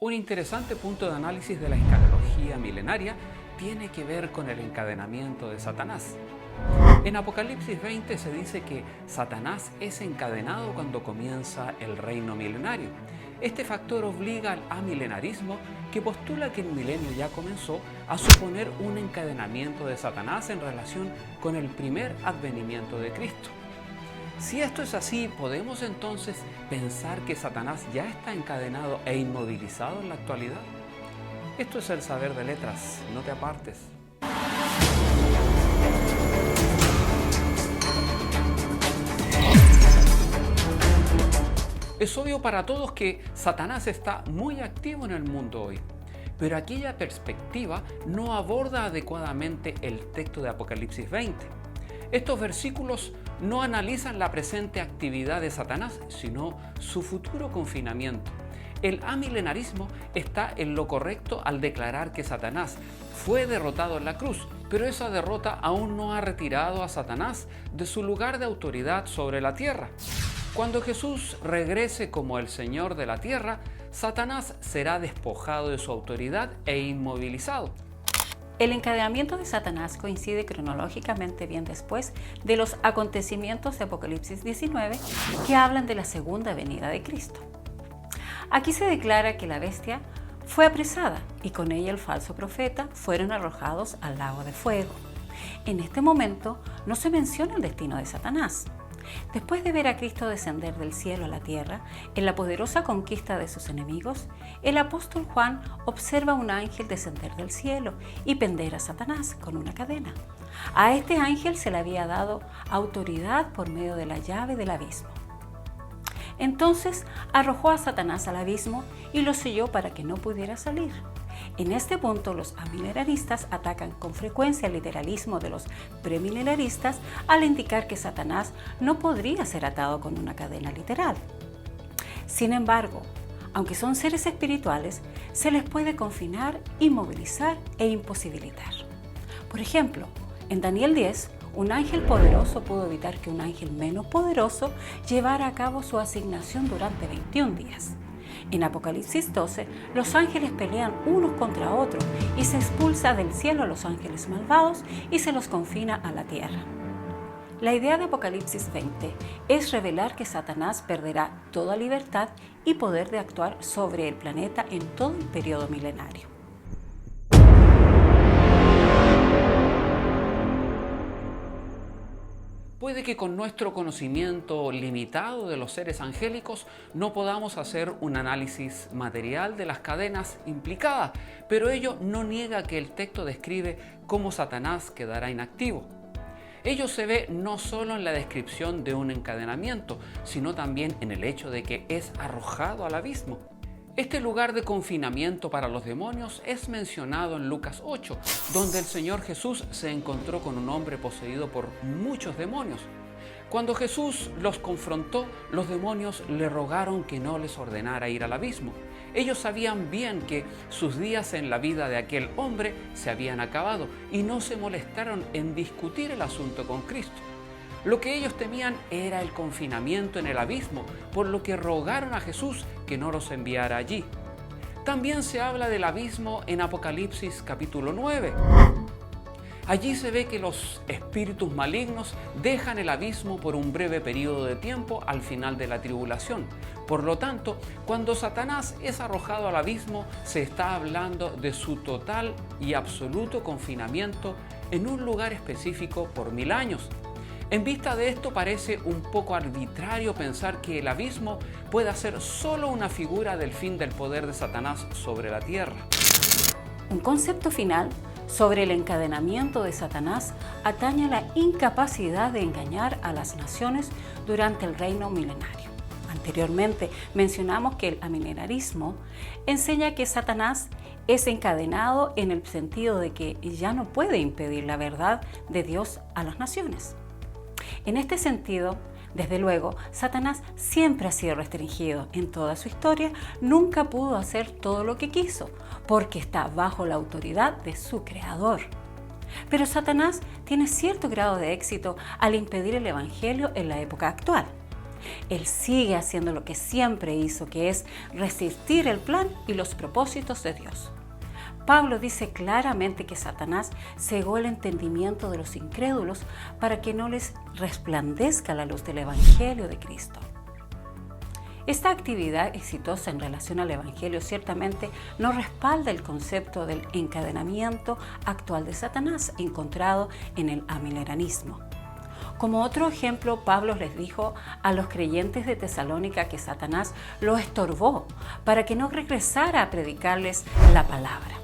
Un interesante punto de análisis de la escatología milenaria tiene que ver con el encadenamiento de Satanás. En Apocalipsis 20 se dice que Satanás es encadenado cuando comienza el reino milenario. Este factor obliga al amilenarismo, que postula que el milenio ya comenzó, a suponer un encadenamiento de Satanás en relación con el primer advenimiento de Cristo. Si esto es así, ¿podemos entonces pensar que Satanás ya está encadenado e inmovilizado en la actualidad? Esto es el saber de letras, no te apartes. Es obvio para todos que Satanás está muy activo en el mundo hoy, pero aquella perspectiva no aborda adecuadamente el texto de Apocalipsis 20. Estos versículos no analizan la presente actividad de Satanás, sino su futuro confinamiento. El amilenarismo está en lo correcto al declarar que Satanás fue derrotado en la cruz, pero esa derrota aún no ha retirado a Satanás de su lugar de autoridad sobre la tierra. Cuando Jesús regrese como el Señor de la tierra, Satanás será despojado de su autoridad e inmovilizado. El encadenamiento de Satanás coincide cronológicamente bien después de los acontecimientos de Apocalipsis 19 que hablan de la segunda venida de Cristo. Aquí se declara que la bestia fue apresada y con ella el falso profeta fueron arrojados al lago de fuego. En este momento no se menciona el destino de Satanás. Después de ver a Cristo descender del cielo a la tierra, en la poderosa conquista de sus enemigos, el apóstol Juan observa a un ángel descender del cielo y pender a Satanás con una cadena. A este ángel se le había dado autoridad por medio de la llave del abismo. Entonces arrojó a Satanás al abismo y lo selló para que no pudiera salir. En este punto, los amilenaristas atacan con frecuencia el literalismo de los premilenaristas al indicar que Satanás no podría ser atado con una cadena literal. Sin embargo, aunque son seres espirituales, se les puede confinar, inmovilizar e imposibilitar. Por ejemplo, en Daniel 10, un ángel poderoso pudo evitar que un ángel menos poderoso llevara a cabo su asignación durante 21 días. En Apocalipsis 12, los ángeles pelean unos contra otros y se expulsa del cielo a los ángeles malvados y se los confina a la tierra. La idea de Apocalipsis 20 es revelar que Satanás perderá toda libertad y poder de actuar sobre el planeta en todo el periodo milenario. Puede que con nuestro conocimiento limitado de los seres angélicos no podamos hacer un análisis material de las cadenas implicadas, pero ello no niega que el texto describe cómo Satanás quedará inactivo. Ello se ve no solo en la descripción de un encadenamiento, sino también en el hecho de que es arrojado al abismo. Este lugar de confinamiento para los demonios es mencionado en Lucas 8, donde el Señor Jesús se encontró con un hombre poseído por muchos demonios. Cuando Jesús los confrontó, los demonios le rogaron que no les ordenara ir al abismo. Ellos sabían bien que sus días en la vida de aquel hombre se habían acabado y no se molestaron en discutir el asunto con Cristo. Lo que ellos temían era el confinamiento en el abismo, por lo que rogaron a Jesús que no los enviara allí. También se habla del abismo en Apocalipsis capítulo 9. Allí se ve que los espíritus malignos dejan el abismo por un breve periodo de tiempo al final de la tribulación. Por lo tanto, cuando Satanás es arrojado al abismo, se está hablando de su total y absoluto confinamiento en un lugar específico por 1000 años. En vista de esto, parece un poco arbitrario pensar que el abismo pueda ser solo una figura del fin del poder de Satanás sobre la tierra. Un concepto final sobre el encadenamiento de Satanás atañe a la incapacidad de engañar a las naciones durante el reino milenario. Anteriormente mencionamos que el amilenarismo enseña que Satanás es encadenado en el sentido de que ya no puede impedir la verdad de Dios a las naciones. En este sentido, desde luego, Satanás siempre ha sido restringido. En toda su historia, nunca pudo hacer todo lo que quiso, porque está bajo la autoridad de su creador. Pero Satanás tiene cierto grado de éxito al impedir el evangelio en la época actual. Él sigue haciendo lo que siempre hizo, que es resistir el plan y los propósitos de Dios. Pablo dice claramente que Satanás cegó el entendimiento de los incrédulos para que no les resplandezca la luz del Evangelio de Cristo. Esta actividad exitosa en relación al Evangelio ciertamente no respalda el concepto del encadenamiento actual de Satanás encontrado en el amileranismo. Como otro ejemplo, Pablo les dijo a los creyentes de Tesalónica que Satanás lo estorbó para que no regresara a predicarles la palabra.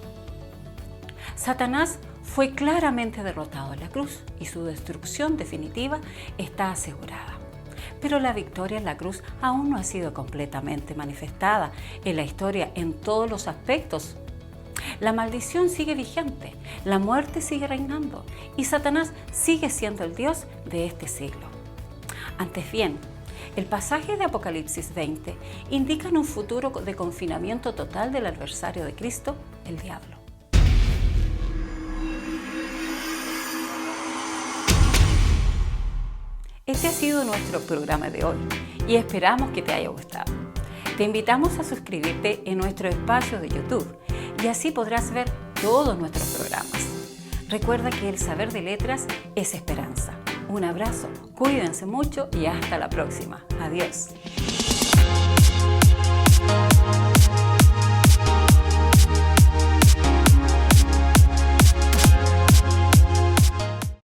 Satanás fue claramente derrotado en la cruz y su destrucción definitiva está asegurada. Pero la victoria en la cruz aún no ha sido completamente manifestada en la historia en todos los aspectos. La maldición sigue vigente, la muerte sigue reinando y Satanás sigue siendo el Dios de este siglo. Antes bien, el pasaje de Apocalipsis 20 indica un futuro de confinamiento total del adversario de Cristo, el diablo. Este ha sido nuestro programa de hoy y esperamos que te haya gustado. Te invitamos a suscribirte en nuestro espacio de YouTube y así podrás ver todos nuestros programas. Recuerda que el saber de letras es esperanza. Un abrazo, cuídense mucho y hasta la próxima. Adiós.